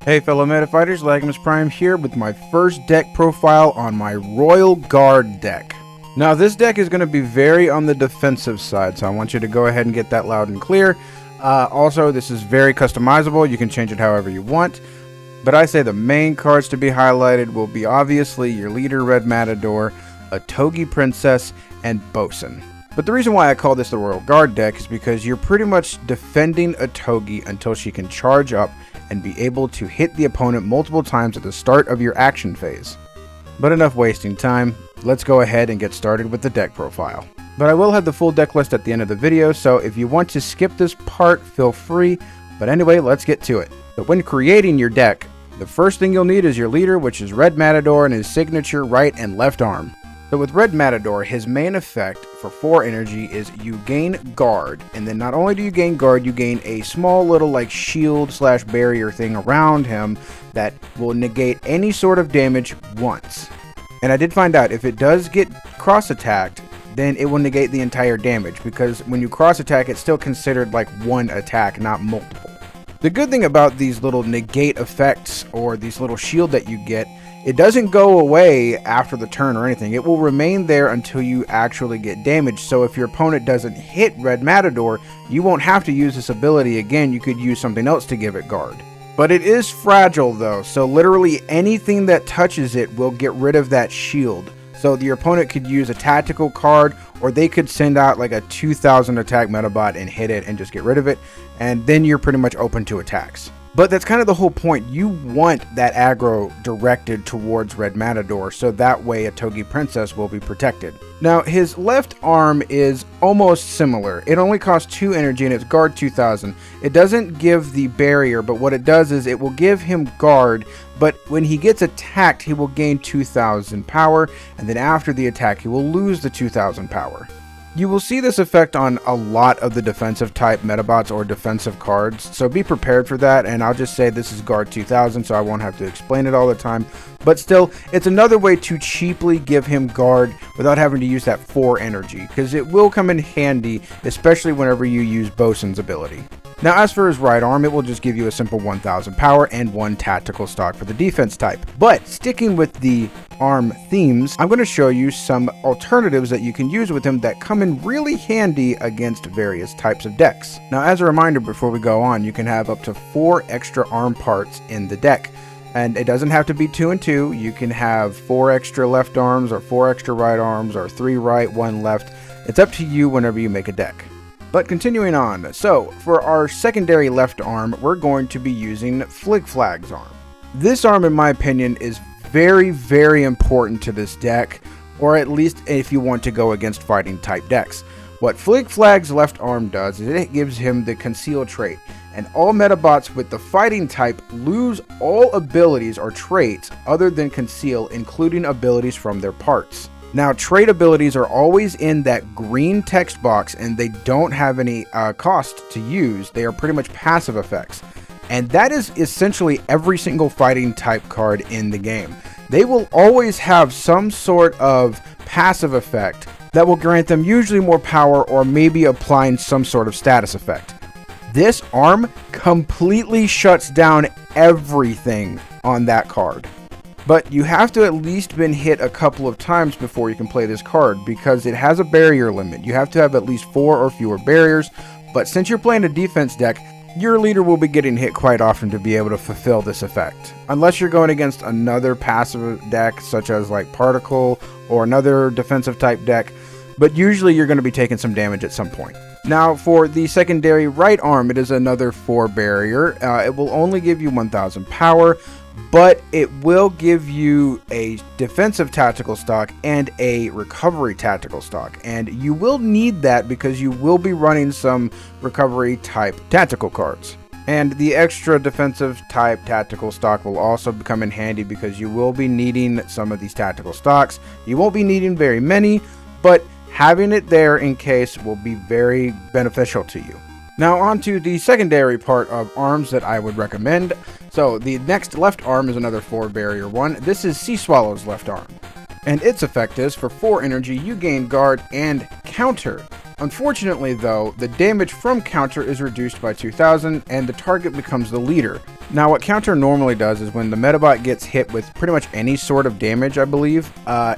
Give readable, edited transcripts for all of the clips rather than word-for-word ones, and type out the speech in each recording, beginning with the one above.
Hey fellow meta fighters, Laggimus Prime here with my first deck profile on my Royal Guard deck. Now this deck is going to be very on the defensive side, so I want you to go ahead and get that loud and clear. Also, this is very customizable, you can change it however you want. But I say the main cards to be highlighted will be obviously your leader Red Matador, a Togi Princess, and Bosun. But the reason why I call this the Royal Guard deck is because you're pretty much defending a Togi until she can charge up and be able to hit the opponent multiple times at the start of your action phase. But enough wasting time, let's go ahead and get started with the deck profile. But I will have the full deck list at the end of the video, so if you want to skip this part, feel free. But anyway, let's get to it. So when creating your deck, the first thing you'll need is your leader, which is Red Matador and his signature right and left arm. So with Red Matador, his main effect for 4 energy is you gain guard, and then not only do you gain guard, you gain a small little like shield / barrier thing around him that will negate any sort of damage once. And I did find out if it does get cross attacked, then it will negate the entire damage, because when you cross attack, it's still considered like one attack, not multiple. The good thing about these little negate effects or these little shield that you get, it doesn't go away after the turn or anything. It will remain there until you actually get damaged. So if your opponent doesn't hit Red Matador, you won't have to use this ability again. You could use something else to give it guard. But it is fragile though, so literally anything that touches it will get rid of that shield. So your opponent could use a tactical card, or they could send out like a 2000 attack Medabot and hit it and just get rid of it, and then you're pretty much open to attacks. But that's kind of the whole point. You want that aggro directed towards Red Matador, so that way a Togi Princess will be protected. Now his left arm is almost similar. It only costs 2 energy and it's guard 2000. It doesn't give the barrier, but what it does is it will give him guard, but when he gets attacked he will gain 2000 power, and then after the attack he will lose the 2000 power. You will see this effect on a lot of the defensive type Medabots or defensive cards, so be prepared for that, and I'll just say this is guard 2000 so I won't have to explain it all the time. But still, it's another way to cheaply give him guard without having to use that 4 energy, because it will come in handy, especially whenever you use Bosun's ability. Now as for his right arm, it will just give you a simple 1000 power and 1 tactical stock for the defense type. But sticking with the arm themes, I'm going to show you some alternatives that you can use with him that come in really handy against various types of decks. Now as a reminder before we go on, you can have up to 4 extra arm parts in the deck. And it doesn't have to be 2 and 2. You can have 4 extra left arms or 4 extra right arms or 3 right, 1 left. It's up to you whenever you make a deck. But continuing on, so for our secondary left arm, we're going to be using Flig Flag's arm. This arm, in my opinion, is very, very important to this deck, or at least if you want to go against fighting type decks. What Flig Flag's left arm does is it gives him the conceal trait, and all Medabots with the fighting type lose all abilities or traits other than conceal, including abilities from their parts. Now, trait abilities are always in that green text box, and they don't have any cost to use. They are pretty much passive effects. And that is essentially every single fighting type card in the game. They will always have some sort of passive effect that will grant them usually more power or maybe applying some sort of status effect. This arm completely shuts down everything on that card. But you have to at least been hit a couple of times before you can play this card, because it has a barrier limit. You have to have at least 4 or fewer barriers, but since you're playing a defense deck, your leader will be getting hit quite often to be able to fulfill this effect. Unless you're going against another passive deck, such as like Particle or another defensive type deck, but usually you're going to be taking some damage at some point. Now for the secondary right arm, it is another 4 barrier. It will only give you 1000 power, but it will give you a defensive tactical stock and a recovery tactical stock, and you will need that because you will be running some recovery type tactical cards. And the extra defensive type tactical stock will also come in handy because you will be needing some of these tactical stocks. You won't be needing very many, but having it there in case will be very beneficial to you. Now on to the secondary part of arms that I would recommend. So the next left arm is another 4 barrier one. This is Sea Swallow's left arm. And its effect is for 4 energy you gain guard and counter. Unfortunately though, the damage from counter is reduced by 2000 and the target becomes the leader. Now, what counter normally does is when the Medabot gets hit with pretty much any sort of damage, I believe,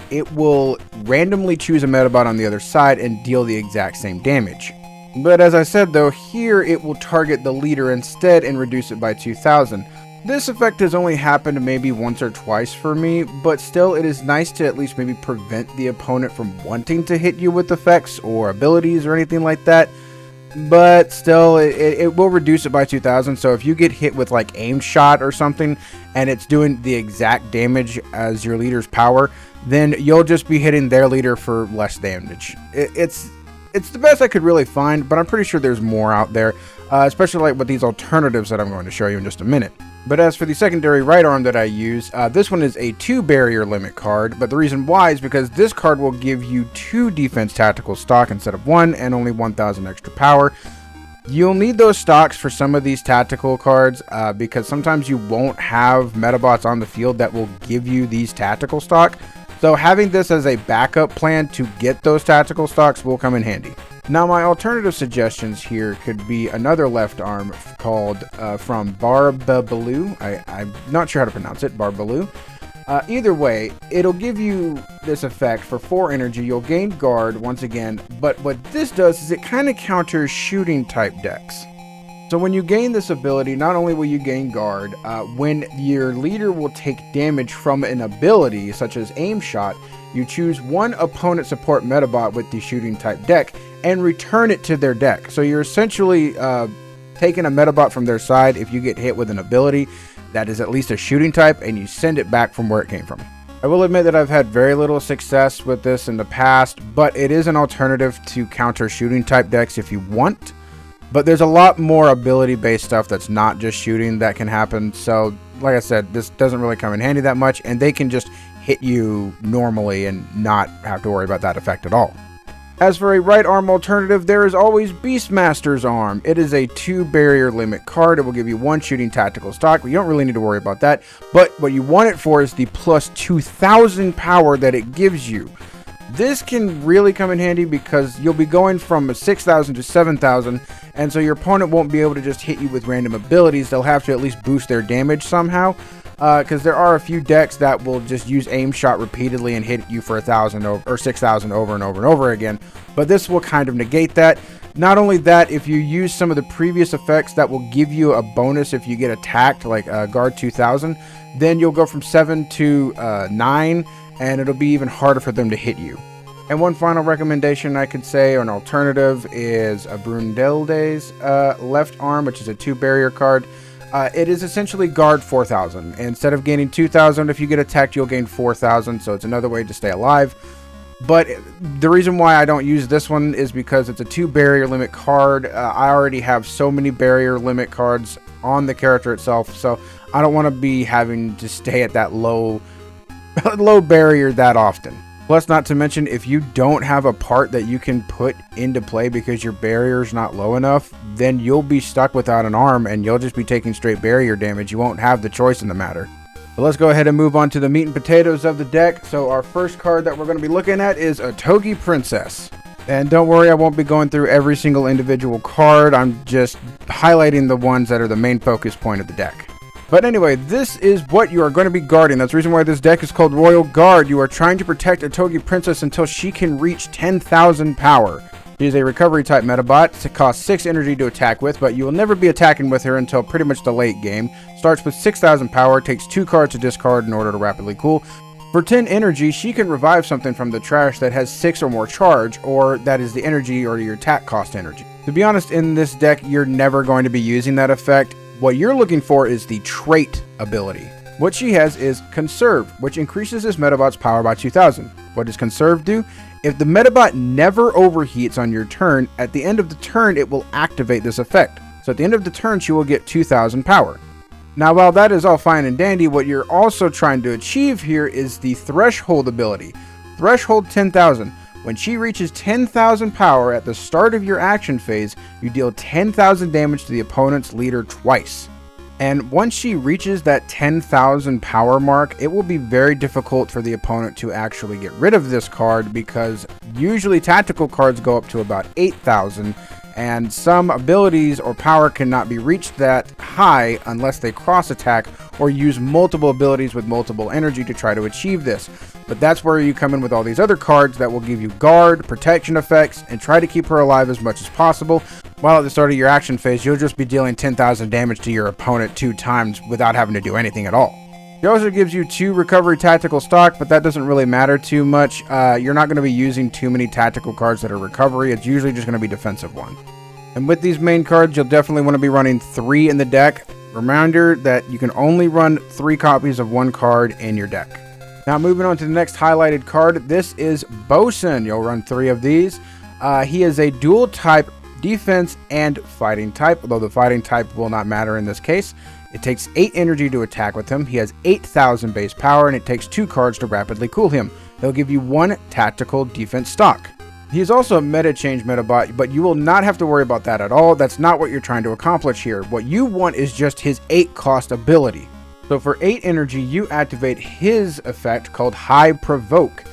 it will randomly choose a Medabot on the other side and deal the exact same damage. But as I said though, here it will target the leader instead and reduce it by 2,000. This effect has only happened maybe once or twice for me, but still it is nice to at least maybe prevent the opponent from wanting to hit you with effects or abilities or anything like that. But still, it will reduce it by 2,000, so if you get hit with like aim shot or something and it's doing the exact damage as your leader's power, then you'll just be hitting their leader for less damage. It's the best I could really find, but I'm pretty sure there's more out there, especially like with these alternatives that I'm going to show you in just a minute. But as for the secondary right arm that I use, this one is a 2 barrier limit card, but the reason why is because this card will give you 2 defense tactical stock instead of 1 and only 1,000 extra power. You'll need those stocks for some of these tactical cards because sometimes you won't have Medabots on the field that will give you these tactical stock. So having this as a backup plan to get those tactical stocks will come in handy. Now my alternative suggestions here could be another left arm called from Barbabaloo. I'm not sure how to pronounce it, Barbaloo. Either way, it'll give you this effect for 4 energy. You'll gain guard once again, but what this does is it kind of counters shooting type decks. So when you gain this ability, not only will you gain guard, when your leader will take damage from an ability such as aim shot, you choose one opponent support Medabot with the shooting type deck and return it to their deck. So you're essentially taking a Medabot from their side if you get hit with an ability that is at least a shooting type, and you send it back from where it came from. I will admit that I've had very little success with this in the past, but it is an alternative to counter shooting type decks if you want. But there's a lot more ability-based stuff that's not just shooting that can happen. So, like I said, this doesn't really come in handy that much, and they can just hit you normally and not have to worry about that effect at all. As for a right arm alternative, there is always Beastmaster's Arm. It is a 2 barrier limit card. It will give you 1 shooting tactical stock. You don't really need to worry about that. But what you want it for is the plus 2,000 power that it gives you. This can really come in handy because you'll be going from 6,000 to 7,000, and so your opponent won't be able to just hit you with random abilities. They'll have to at least boost their damage somehow, because there are a few decks that will just use aim shot repeatedly and hit you for 1,000 or 6,000 over and over and over again. But this will kind of negate that. Not only that, if you use some of the previous effects that will give you a bonus if you get attacked, like Guard 2,000, then you'll go from 7 to 9, and it'll be even harder for them to hit you. And one final recommendation I could say, or an alternative, is a Brunhilde's left arm, which is a 2 barrier card. It is essentially guard 4,000. Instead of gaining 2,000, if you get attacked, you'll gain 4,000. So it's another way to stay alive. But the reason why I don't use this one is because it's a 2 barrier limit card. I already have so many barrier limit cards on the character itself, so I don't want to be having to stay at that low barrier that often. Plus, not to mention, if you don't have a part that you can put into play because your barrier is not low enough, then you'll be stuck without an arm and you'll just be taking straight barrier damage. You won't have the choice in the matter. But let's go ahead and move on to the meat and potatoes of the deck. So our first card that we're going to be looking at is a Togi Princess. And don't worry, I won't be going through every single individual card. I'm just highlighting the ones that are the main focus point of the deck. But anyway, this is what you are going to be guarding. That's the reason why this deck is called Royal Guard. You are trying to protect a Togi Princess until she can reach 10,000 power. She is a recovery type Medabot. It costs 6 energy to attack with, but you will never be attacking with her until pretty much the late game. Starts with 6,000 power, takes 2 cards to discard in order to rapidly cool. For 10 energy, she can revive something from the trash that has 6 or more charge, or that is the energy or your attack cost energy. To be honest, in this deck, you're never going to be using that effect. What you're looking for is the trait ability. What she has is Conserve, which increases this Medabot's power by 2,000. What does Conserve do? If the Medabot never overheats on your turn, at the end of the turn it will activate this effect. So at the end of the turn she will get 2,000 power. Now while that is all fine and dandy, what you're also trying to achieve here is the Threshold ability. Threshold 10,000. When she reaches 10,000 power at the start of your action phase, you deal 10,000 damage to the opponent's leader twice. And once she reaches that 10,000 power mark, it will be very difficult for the opponent to actually get rid of this card, because usually tactical cards go up to about 8,000, and some abilities or power cannot be reached that high unless they cross attack or use multiple abilities with multiple energy to try to achieve this. But that's where you come in with all these other cards that will give you guard, protection effects, and try to keep her alive as much as possible. While at the start of your action phase, you'll just be dealing 10,000 damage to your opponent 2 times without having to do anything at all. She also gives you 2 recovery tactical stock, but that doesn't really matter too much. You're not going to be using too many tactical cards that are recovery. It's usually just going to be defensive ones. And with these main cards, you'll definitely want to be running 3 in the deck. Reminder that you can only run 3 copies of 1 card in your deck. Now moving on to the next highlighted card, this is Bosun. You'll run 3 of these. He is a dual type defense and fighting type, although the fighting type will not matter in this case. It takes 8 energy to attack with him. He has 8,000 base power, and it takes 2 cards to rapidly cool him. They'll give you 1 tactical defense stock. He is also a meta change Medabot, but you will not have to worry about that at all. That's not what you're trying to accomplish here. What you want is just his 8 cost ability. So for 8 energy, you activate his effect called High Provoke.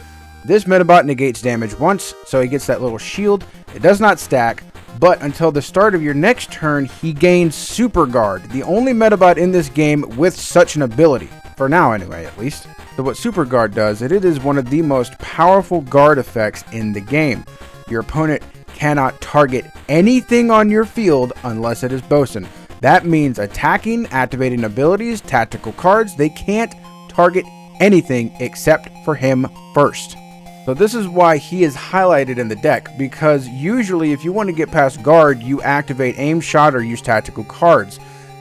This Medabot negates damage once, so he gets that little shield. It does not stack, but until the start of your next turn, he gains Super Guard, the only Medabot in this game with such an ability. For now anyway, at least. So what Super Guard does, it is one of the most powerful guard effects in the game. Your opponent cannot target anything on your field unless it is Bosun. That means attacking, activating abilities, tactical cards, they can't target anything except for him first. So this is why he is highlighted in the deck, because usually if you want to get past guard, you activate aim shot or use tactical cards.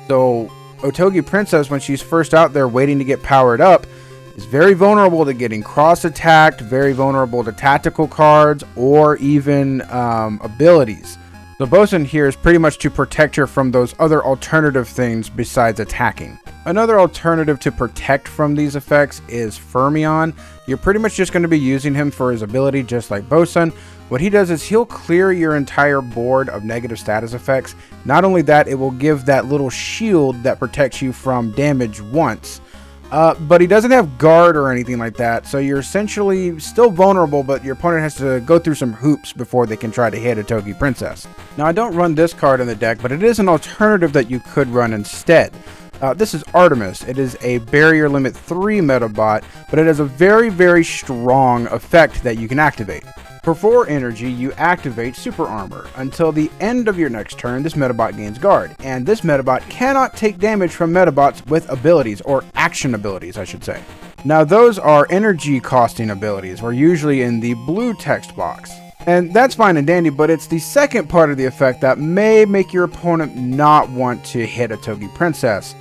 So Otogi Princess, when she's first out there waiting to get powered up, is very vulnerable to getting cross-attacked, very vulnerable to tactical cards, or even abilities. So Bosun here is pretty much to protect her from those other alternative things besides attacking. Another alternative to protect from these effects is Fermion. You're pretty much just going to be using him for his ability just like Bosun. What he does is he'll clear your entire board of negative status effects. Not only that, it will give that little shield that protects you from damage once. But he doesn't have guard or anything like that, so you're essentially still vulnerable, but your opponent has to go through some hoops before they can try to hit Otogi Princess. Now, I don't run this card in the deck, but it is an alternative that you could run instead. This is Artemis. It is a barrier limit 3 Medabot, but it has a very, very strong effect that you can activate. For 4 energy, you activate Super Armor. Until the end of your next turn, this Medabot gains guard, and this Medabot cannot take damage from Medabots with abilities, or action abilities, I should say. Now, those are energy costing abilities, or usually in the blue text box. And that's fine and dandy, but it's the second part of the effect that may make your opponent not want to hit Otogi Princess.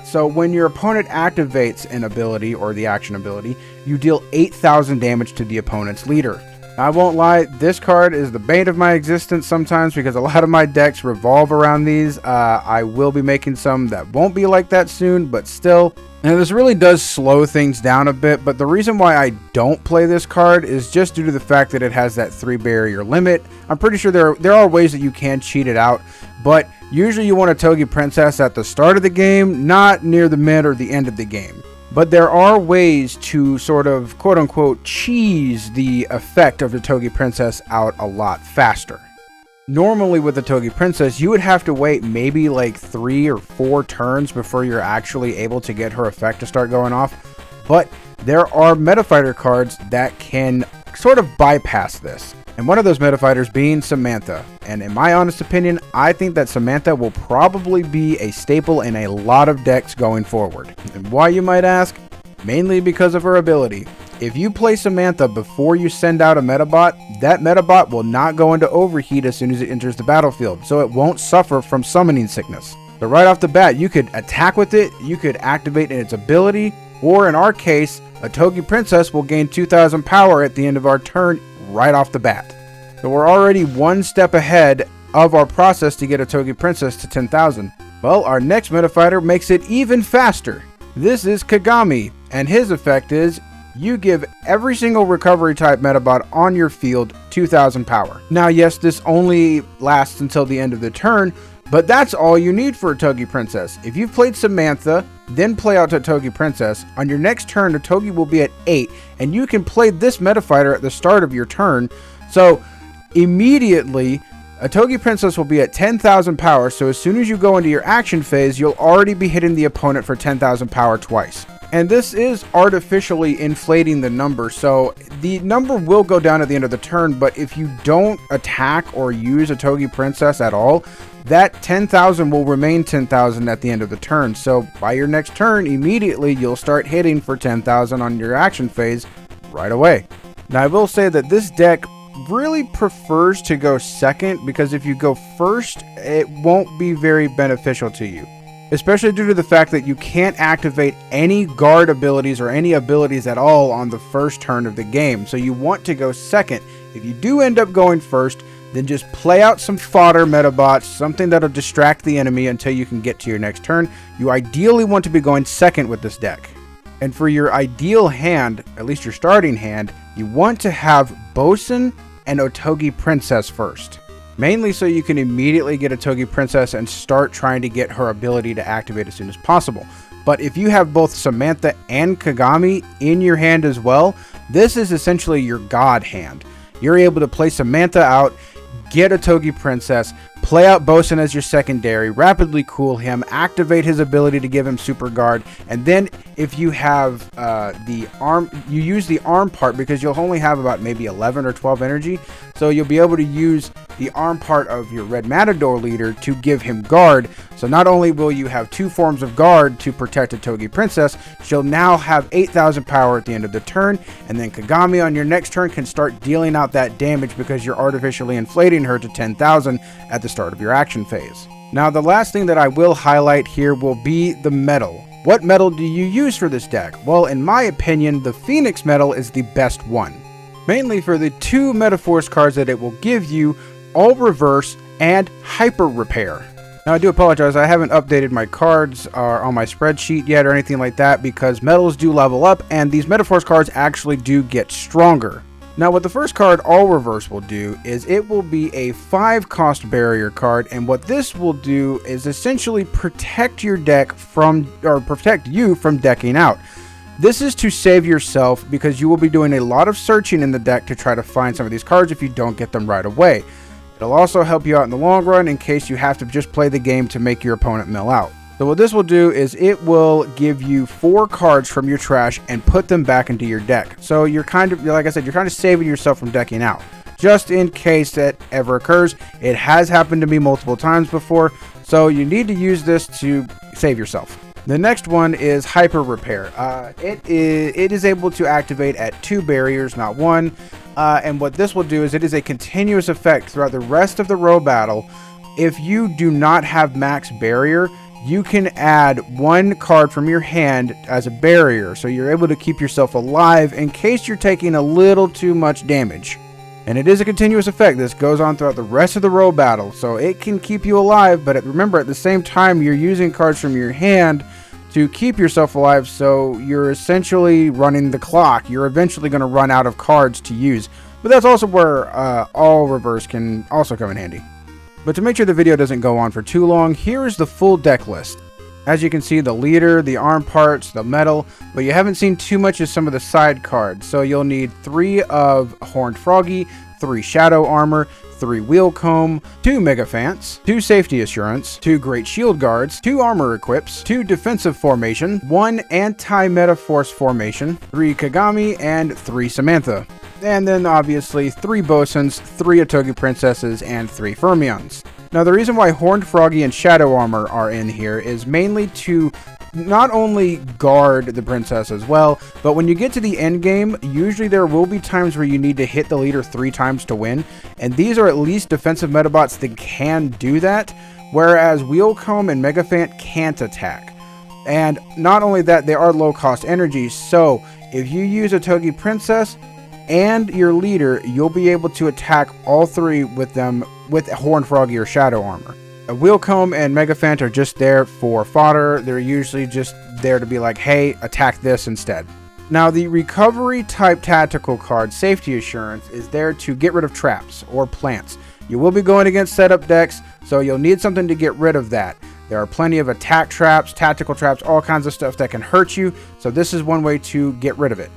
So when your opponent activates an ability, or the action ability, you deal 8,000 damage to the opponent's leader. I won't lie, this card is the bane of my existence sometimes because a lot of my decks revolve around these. I will be making some that won't be like that soon, but still. Now this really does slow things down a bit, but the reason why I don't play this card is just due to the fact that it has that 3 barrier limit. I'm pretty sure there are ways that you can cheat it out, but usually you want Otogi Princess at the start of the game, not near the mid or the end of the game. But there are ways to sort of quote-unquote cheese the effect of the Otogi Princess out a lot faster. Normally with the Otogi Princess, you would have to wait maybe like 3 or 4 turns before you're actually able to get her effect to start going off. But there are Metafighter cards that can sort of bypass this. And one of those Metafighters being Samantha. And in my honest opinion, I think that Samantha will probably be a staple in a lot of decks going forward. And why, you might ask? Mainly because of her ability. If you play Samantha before you send out a Medabot, that Medabot will not go into overheat as soon as it enters the battlefield, so it won't suffer from summoning sickness. So right off the bat, you could attack with it, you could activate its ability, or in our case, Otogi Princess will gain 2,000 power at the end of our turn right off the bat. So we're already one step ahead of our process to get Otogi Princess to 10,000. Well, our next Metafighter makes it even faster. This is Kagami, and his effect is you give every single recovery type Medabot on your field 2,000 power. Now yes, this only lasts until the end of the turn, but that's all you need for Otogi Princess. If you've played Samantha, then play out to Otogi Princess, on your next turn Otogi will be at 8, and you can play this Metafighter at the start of your turn. So immediately Otogi Princess will be at 10,000 power, so as soon as you go into your action phase, you'll already be hitting the opponent for 10,000 power twice. And this is artificially inflating the number, so the number will go down at the end of the turn, but if you don't attack or use Otogi Princess at all, that 10,000 will remain 10,000 at the end of the turn. So by your next turn, immediately you'll start hitting for 10,000 on your action phase right away. Now I will say that this deck really prefers to go second, because if you go first, it won't be very beneficial to you. Especially due to the fact that you can't activate any guard abilities or any abilities at all on the first turn of the game. So you want to go second. If you do end up going first, then just play out some fodder Medabots, something that'll distract the enemy until you can get to your next turn. You ideally want to be going second with this deck. And for your ideal hand, at least your starting hand, you want to have Bosun and Otogi Princess first. Mainly so you can immediately get Otogi Princess and start trying to get her ability to activate as soon as possible. But if you have both Samantha and Kagami in your hand as well, this is essentially your god hand. You're able to play Samantha out, get Otogi Princess, play out Bosun as your secondary, rapidly cool him, activate his ability to give him super guard, and then if you have the arm, you use the arm part, because you'll only have about maybe 11 or 12 energy, so you'll be able to use the arm part of your Red Matador leader to give him guard. So not only will you have two forms of guard to protect Otogi Princess, she'll now have 8,000 power at the end of the turn, and then Kagami on your next turn can start dealing out that damage because you're artificially inflating her to 10,000 at the start of your action phase. Now the last thing that I will highlight here will be the medal. What medal do you use for this deck? Well, in my opinion, the Phoenix medal is the best one. Mainly for the two Metaforce cards that it will give you, All Reverse and Hyper Repair. Now I do apologize, I haven't updated my cards on my spreadsheet yet or anything like that, because medals do level up and these Metaforce cards actually do get stronger. Now what the first card, All Reverse, will do is it will be a 5-cost barrier card, and what this will do is essentially protect your deck from, or protect you from decking out. This is to save yourself, because you will be doing a lot of searching in the deck to try to find some of these cards if you don't get them right away. It'll also help you out in the long run in case you have to just play the game to make your opponent mill out. So what this will do is it will give you 4 cards from your trash and put them back into your deck. So you're kind of, like I said, you're kind of saving yourself from decking out. Just in case that ever occurs. It has happened to me multiple times before, so you need to use this to save yourself. The next one is Hyper Repair. It is able to activate at 2 barriers, not 1. And what this will do is it is a continuous effect throughout the rest of the Robattle. If you do not have max barrier, you can add 1 card from your hand as a barrier, so you're able to keep yourself alive in case you're taking a little too much damage. And it is a continuous effect. This goes on throughout the rest of the Robattle, so it can keep you alive, but remember, at the same time, you're using cards from your hand to keep yourself alive, so you're essentially running the clock. You're eventually going to run out of cards to use, but that's also where All Reverse can also come in handy. But to make sure the video doesn't go on for too long, here is the full deck list. As you can see, the leader, the arm parts, the medal, but you haven't seen too much of some of the side cards. So you'll need 3 of Horned Froggy, 3 Shadow Armor, 3 Wheel Comb, 2 Megaphants, 2 Safety Assurance, 2 Great Shield Guards, 2 Armor Equips, 2 Defensive Formation, 1 Anti-Metaforce Formation, 3 Kagami, and 3 Samantha. And then obviously 3 Bosuns, 3 Otogi Princesses, and 3 Fermions. Now the reason why Horned Froggy and Shadow Armor are in here is mainly to not only guard the princess as well, but when you get to the end game, usually there will be times where you need to hit the leader 3 times to win, and these are at least defensive Medabots that can do that, whereas Wheelcomb and Megaphant can't attack. And not only that, they are low cost energies, so if you use Otogi Princess and your leader, you'll be able to attack all 3 with them with Horned Froggy or Shadow Armor. A Wheelcomb and Megaphant are just there for fodder. They're usually just there to be like, hey, attack this instead. Now the recovery type tactical card, Safety Assurance, is there to get rid of traps or plants. You will be going against setup decks, so you'll need something to get rid of that. There are plenty of attack traps, tactical traps, all kinds of stuff that can hurt you, so this is one way to get rid of it.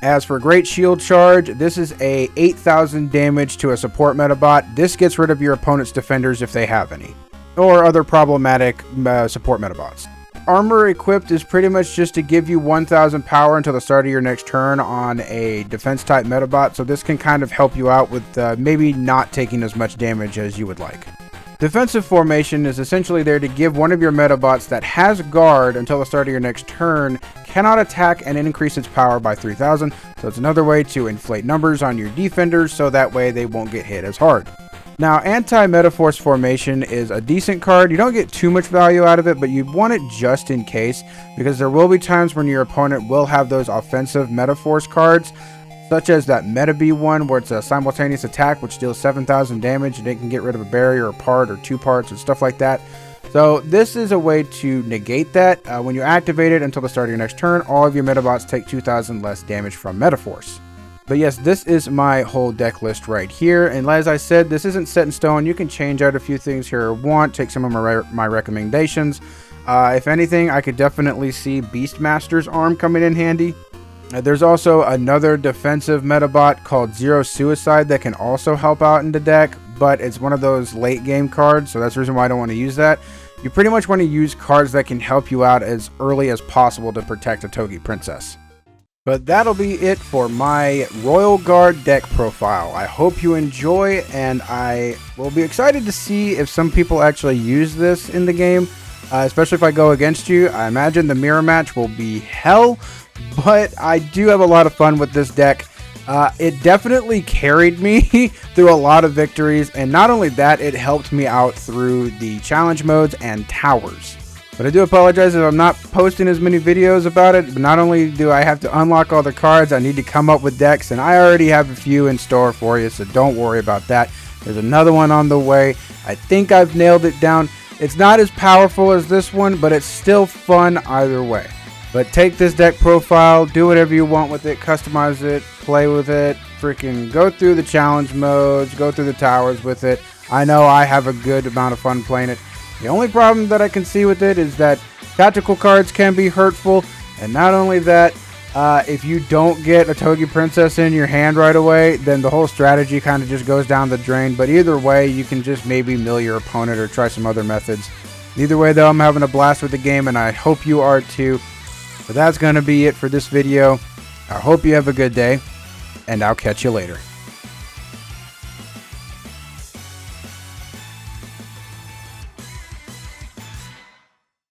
As for Great Shield Charge, this is a 8,000 damage to a support Medabot. This gets rid of your opponent's defenders if they have any, or other problematic support Medabots. Armor equipped is pretty much just to give you 1,000 power until the start of your next turn on a defense type Medabot, so this can kind of help you out with maybe not taking as much damage as you would like. Defensive formation is essentially there to give one of your Medabots that has guard until the start of your next turn cannot attack and increase its power by 3,000. So it's another way to inflate numbers on your defenders so that way they won't get hit as hard. Now, anti-Metaforce formation is a decent card. You don't get too much value out of it, but you want it just in case, because there will be times when your opponent will have those offensive Metaforce cards, such as that Medabots one where it's a simultaneous attack which deals 7,000 damage and it can get rid of a barrier, a part, or 2 parts and stuff like that. So this is a way to negate that. When you activate it until the start of your next turn, all of your Medabots take 2,000 less damage from Metaforce. But yes, this is my whole deck list right here, and as I said, this isn't set in stone. You can change out a few things here or want, take some of my recommendations. If anything, I could definitely see Beastmaster's arm coming in handy. There's also another defensive Medabot called Zero Suicide that can also help out in the deck, but it's one of those late game cards, so that's the reason why I don't want to use that. You pretty much want to use cards that can help you out as early as possible to protect a Togi Princess. But that'll be it for my Royal Guard deck profile. I hope you enjoy, and I will be excited to see if some people actually use this in the game, especially if I go against you. I imagine the mirror match will be hell, but I do have a lot of fun with this deck. It definitely carried me through a lot of victories, and not only that, it helped me out through the challenge modes and towers. But I do apologize if I'm not posting as many videos about it, but not only do I have to unlock all the cards, I need to come up with decks, and I already have a few in store for you, so don't worry about that. There's another one on the way. I think I've nailed it down. It's not as powerful as this one, but it's still fun either way. But take this deck profile, do whatever you want with it, customize it, play with it, freaking go through the challenge modes, go through the towers with it. I know I have a good amount of fun playing it. The only problem that I can see with it is that tactical cards can be hurtful, and not only that, if you don't get a Togi Princess in your hand right away, then the whole strategy kind of just goes down the drain. But either way, you can just maybe mill your opponent or try some other methods. Either way, though, I'm having a blast with the game, and I hope you are too. But that's going to be it for this video. I hope you have a good day, and I'll catch you later.